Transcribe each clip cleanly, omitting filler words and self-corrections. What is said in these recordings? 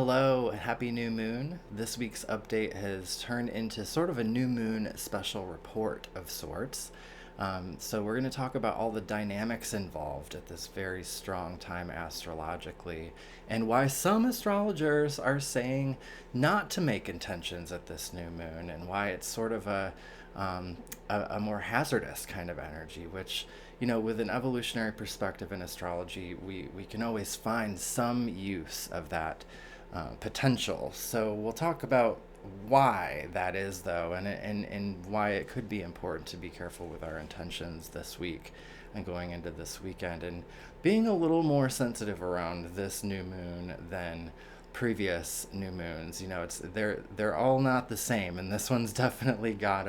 Hello, happy new moon. This week's update has turned into sort of a new moon special report of sorts. So, we're going to talk about all the dynamics involved at this very strong time astrologically and why some astrologers are saying not to make intentions at this new moon and why it's sort of um, a more hazardous kind of energy, which, with an evolutionary perspective in astrology, we can always find some use of that potential. So we'll talk about why that is, though, and why it could be important to be careful with our intentions this week and going into this weekend, and being a little more sensitive around this new moon than previous new moons. They're all not the same, and this one's definitely got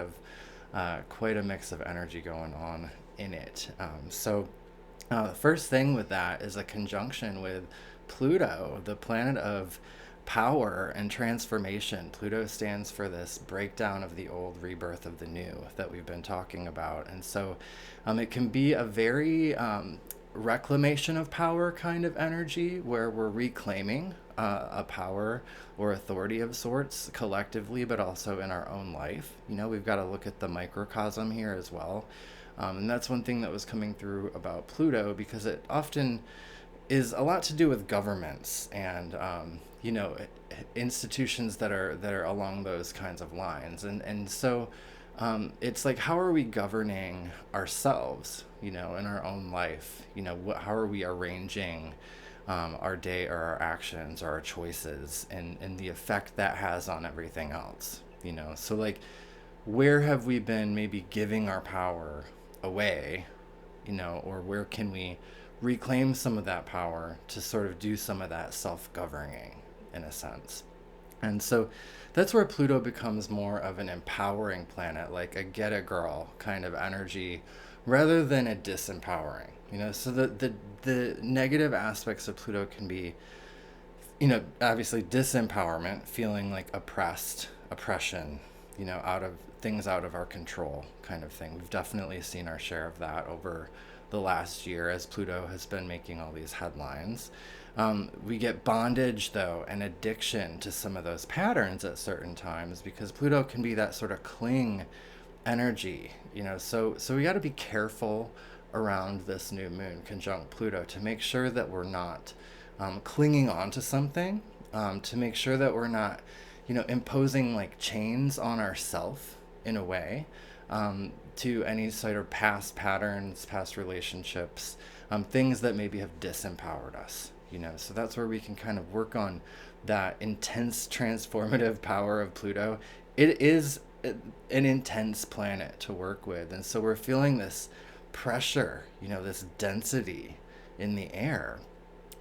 quite a mix of energy going on in it. The first thing with that is a conjunction with Pluto, the planet of power and transformation. Pluto stands for this breakdown of the old, rebirth of the new that we've been talking about. And so it can be a very reclamation of power kind of energy where we're reclaiming a power or authority of sorts collectively, but also in our own life. We've got to look at the microcosm here as well. And that's one thing that was coming through about Pluto, because it often is a lot to do with governments and institutions that are along those kinds of lines, and so it's like, how are we governing ourselves, in our own life? How are we arranging our day or our actions or our choices, and the effect that has on everything else? So, like, where have we been maybe giving our power away, or where can we reclaim some of that power to sort of do some of that self-governing in a sense? And so that's where Pluto becomes more of an empowering planet, like a get a girl kind of energy, rather than a disempowering. So the negative aspects of Pluto can be, obviously disempowerment, feeling like oppression, out of our control kind of thing. We've definitely seen our share of that over the last year as Pluto has been making all these headlines. We get bondage, though, and addiction to some of those patterns at certain times, because Pluto can be that sort of cling energy. So we got to be careful around this new moon conjunct Pluto to make sure that we're not clinging on to something, to make sure that we're not imposing like chains on ourselves in a way, to any sort of past patterns, past relationships, things that maybe have disempowered us. So that's where we can kind of work on that intense transformative power of Pluto. It is an intense planet to work with, and so we're feeling this pressure, this density in the air.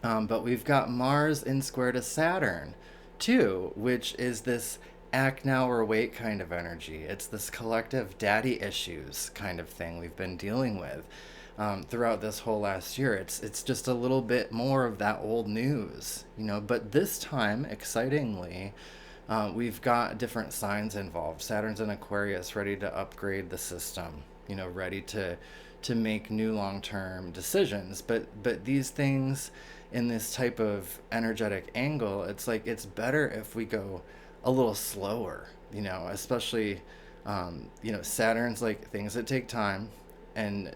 But we've got Mars in square to Saturn too, which is this act now or wait kind of energy. It's this collective daddy issues kind of thing we've been dealing with throughout this whole last year. It's just a little bit more of that old news, but this time, excitingly, we've got different signs involved. Saturn's in Aquarius, ready to upgrade the system, ready to make new long-term decisions. But these things in this type of energetic angle, it's like it's better if we go a little slower, especially, Saturn's like things that take time, and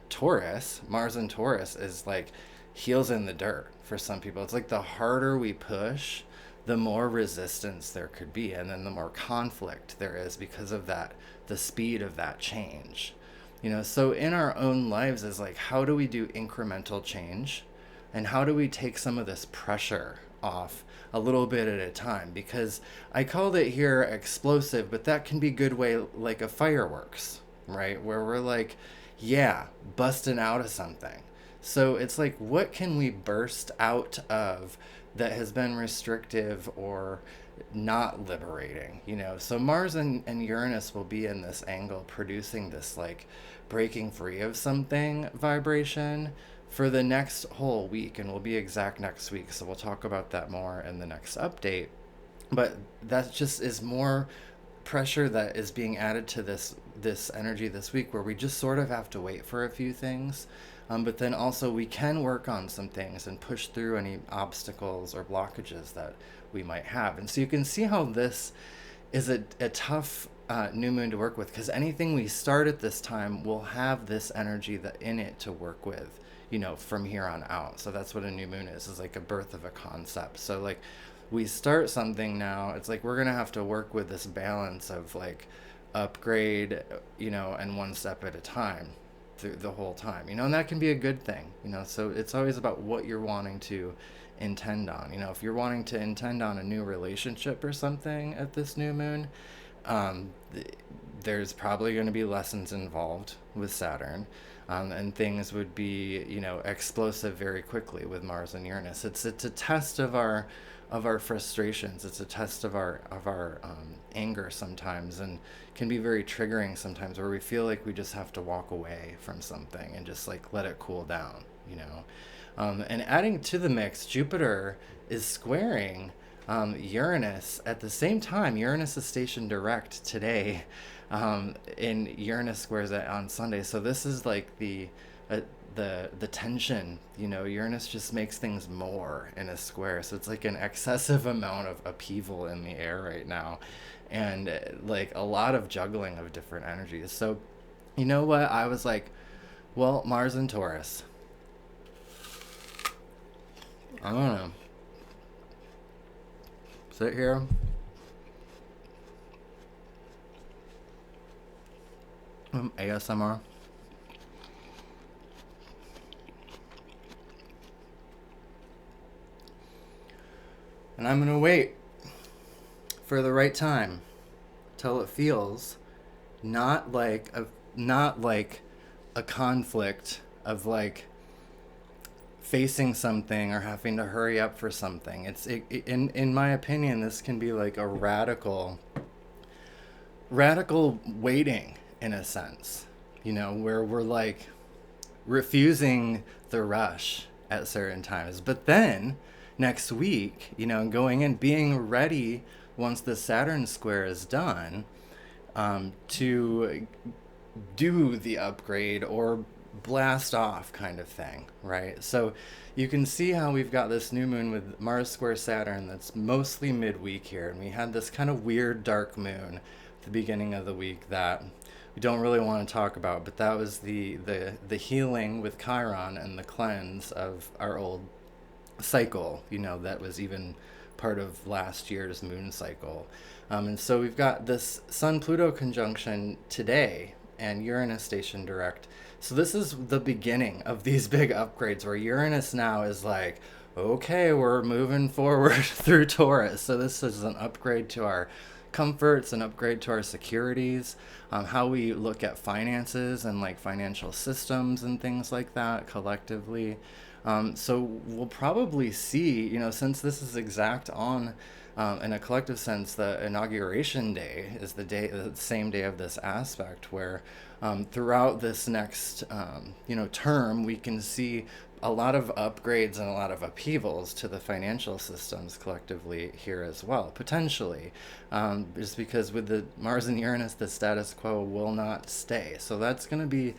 Mars in Taurus is like heels in the dirt for some people. It's like the harder we push, the more resistance there could be, and then the more conflict there is because of the speed of that change. So in our own lives is like, how do we do incremental change, and how do we take some of this pressure off a little bit at a time? Because I called it here explosive, but that can be good way like a fireworks, right? Where we're like, yeah, busting out of something. So it's like, what can we burst out of that has been restrictive or not liberating? So Mars and Uranus will be in this angle, producing this like breaking free of something vibration for the next whole week, and we'll be exact next week, so we'll talk about that more in the next update. But that just is more pressure that is being added to this energy this week, where we just sort of have to wait for a few things, but then also we can work on some things and push through any obstacles or blockages that we might have. And so you can see how this is a tough new moon to work with, because anything we start at this time will have this energy that in it to work with, from here on out. So that's what a new moon is like a birth of a concept. So like we start something now, it's like we're gonna have to work with this balance of like upgrade, and one step at a time through the whole time, and that can be a good thing, so it's always about what you're wanting to intend on. If you're wanting to intend on a new relationship or something at this new moon, um, there's probably going to be lessons involved with Saturn, and things would be, explosive very quickly with Mars and Uranus. It's a test of our frustrations. It's a test of our anger sometimes, and can be very triggering sometimes, where we feel like we just have to walk away from something and just like let it cool down. And adding to the mix, Jupiter is squaring Uranus at the same time. Uranus is stationed direct today, and Uranus squares it on Sunday. So this is like the tension. Uranus just makes things more in a square. So it's like an excessive amount of upheaval in the air right now, and like a lot of juggling of different energies. So you know what? I was like, well, Mars and Taurus. I don't know. Sit here. ASMR. And I'm gonna wait for the right time till it feels not like a conflict of like facing something or having to hurry up for something. In my opinion, this can be like a radical waiting in a sense, where we're like refusing the rush at certain times. But then next week, going in, being ready once the Saturn square is done, to do the upgrade or blast off kind of thing, right? So you can see how we've got this new moon with Mars square Saturn that's mostly midweek here, and we had this kind of weird dark moon at the beginning of the week that we don't really want to talk about, but that was the healing with Chiron and the cleanse of our old cycle, that was even part of last year's moon cycle. And so we've got this Sun-Pluto conjunction today and Uranus Station Direct. So this is the beginning of these big upgrades, where Uranus now is like, okay, we're moving forward through Taurus. So this is an upgrade to our comforts, an upgrade to our securities, how we look at finances and like financial systems and things like that collectively. So we'll probably see, since this is exact on, in a collective sense, the inauguration day is the same day of this aspect, where throughout this next, term, we can see a lot of upgrades and a lot of upheavals to the financial systems collectively here as well, potentially, just because with the Mars and Uranus, the status quo will not stay. So that's going to be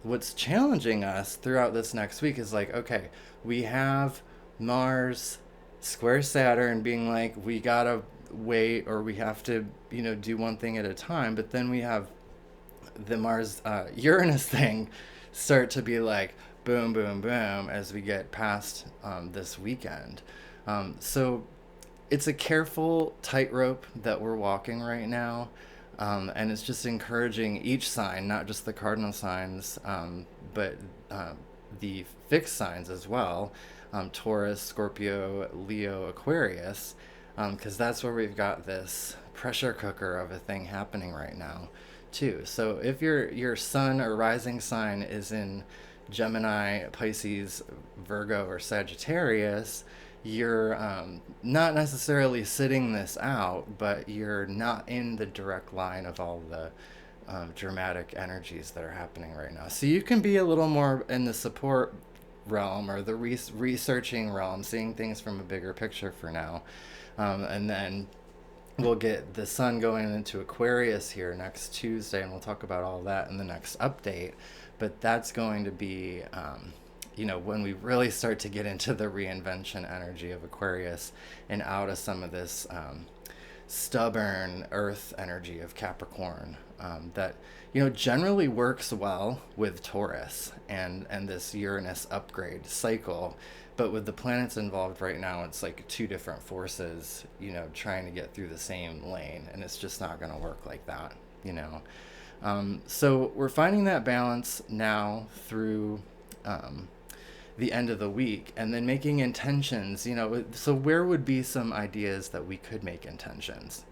what's challenging us throughout this next week. Is like, okay, we have Mars square Saturn being like, we gotta wait, or we have to, do one thing at a time. But then we have the Mars Uranus thing start to be like, boom, boom, boom, as we get past this weekend. So it's a careful tightrope that we're walking right now. And it's just encouraging each sign, not just the cardinal signs, but the fixed signs as well, Taurus, Scorpio, Leo, Aquarius, because that's where we've got this pressure cooker of a thing happening right now too. So if your sun or rising sign is in Gemini, Pisces, Virgo, or Sagittarius, you're not necessarily sitting this out, but you're not in the direct line of all the dramatic energies that are happening right now. So you can be a little more in the support realm, or the researching realm, seeing things from a bigger picture for now. And then we'll get the sun going into Aquarius here next Tuesday, and we'll talk about all that in the next update. But that's going to be, when we really start to get into the reinvention energy of Aquarius and out of some of this stubborn earth energy of Capricorn, that generally works well with Taurus and this Uranus upgrade cycle. But with the planets involved right now, it's like two different forces, trying to get through the same lane, and it's just not going to work like that, So we're finding that balance now through the end of the week, and then making intentions. So where would be some ideas that we could make intentions?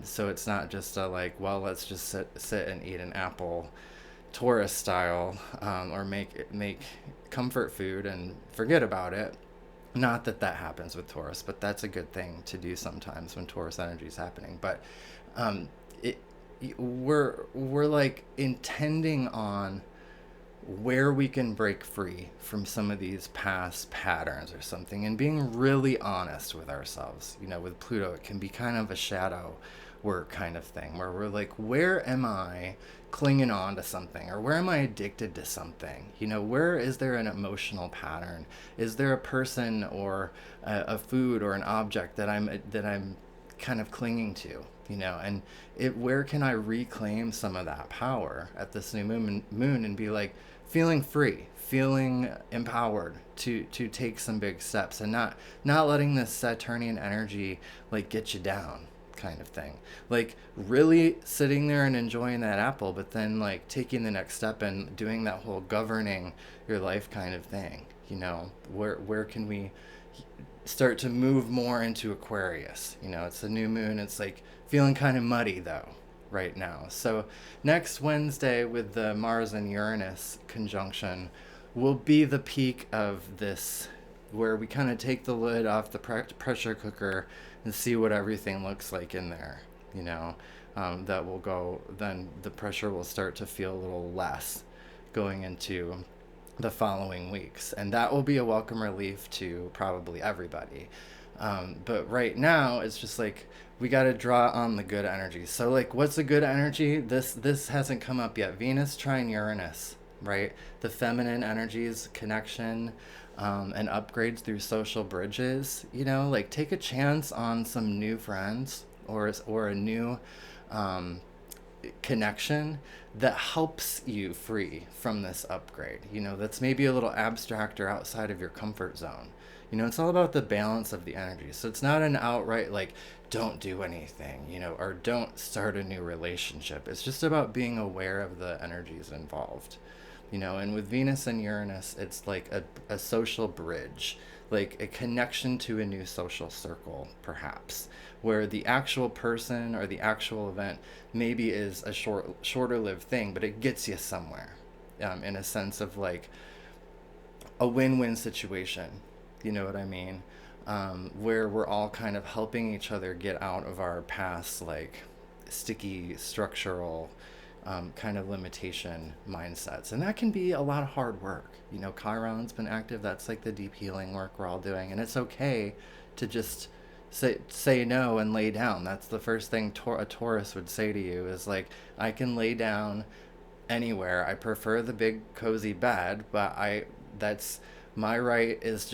So it's not just well, let's just sit and eat an apple, Taurus style, or make comfort food and forget about it. Not that that happens with Taurus, but that's a good thing to do sometimes when Taurus energy is happening. But it we're like intending on where we can break free from some of these past patterns or something, and being really honest with ourselves. With Pluto, it can be kind of a shadow work kind of thing, where we're like, where am I clinging on to something, or where am I addicted to something? Where is there an emotional pattern? Is there a person or a food or an object that I'm kind of clinging to? And where can I reclaim some of that power at this new moon and be like, feeling free, feeling empowered to take some big steps, and not letting this Saturnian energy like get you down kind of thing. Like really sitting there and enjoying that apple, but then like taking the next step and doing that whole governing your life kind of thing. Where can we start to move more into Aquarius? It's a new moon. It's like feeling kind of muddy though right now. So next Wednesday, with the Mars and Uranus conjunction, will be the peak of this, where we kind of take the lid off the pressure cooker and see what everything looks like in there. That will go, then the pressure will start to feel a little less going into the following weeks, and that will be a welcome relief to probably everybody. But right now, it's just like we got to draw on the good energy. So like, what's a good energy? This hasn't come up yet. Venus trine Uranus, right? The feminine energies, connection, and upgrades through social bridges. Like take a chance on some new friends, or a new connection that helps you free from this upgrade. That's maybe a little abstract or outside of your comfort zone. It's all about the balance of the energy. So it's not an outright like, don't do anything, or don't start a new relationship. It's just about being aware of the energies involved. And with Venus and Uranus, it's like a social bridge, like a connection to a new social circle, perhaps, where the actual person or the actual event maybe is a shorter lived thing, but it gets you somewhere, in a sense of like a win-win situation. You know what I mean? Where we're all kind of helping each other get out of our past, like sticky structural kind of limitation mindsets. And that can be a lot of hard work. Chiron's been active. That's like the deep healing work we're all doing. And it's okay to just say no and lay down. That's the first thing a Taurus would say to you, is like, I can lay down anywhere. I prefer the big cozy bed, but that's my right, is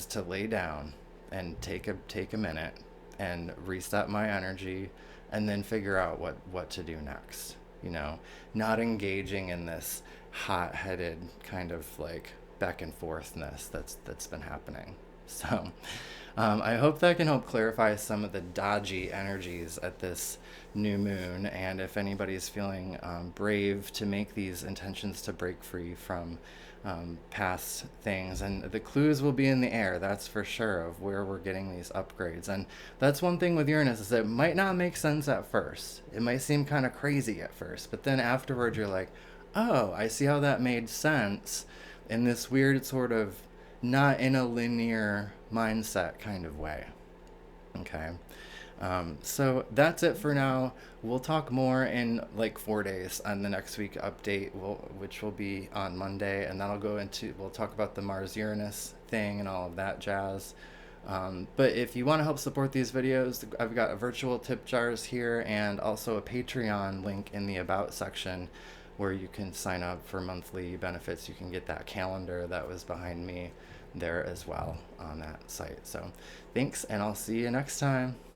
to lay down and take a minute and reset my energy, and then figure out what to do next. Not engaging in this hot-headed kind of like back and forthness that's been happening. So I hope that can help clarify some of the dodgy energies at this new moon. And if anybody's feeling brave to make these intentions to break free from past things, and the clues will be in the air, that's for sure, of where we're getting these upgrades. And that's one thing with Uranus, is it might not make sense at first. It might seem kind of crazy at first, but then afterwards you're like, oh, I see how that made sense, in this weird sort of not in a linear mindset kind of way. Okay. So that's it for now. We'll talk more in like 4 days on the next week update, which will be on Monday, and we'll talk about the Mars Uranus thing and all of that jazz. But if you want to help support these videos, I've got a virtual tip jars here and also a Patreon link in the About section where you can sign up for monthly benefits. You can get that calendar that was behind me there as well on that site. So thanks, and I'll see you next time.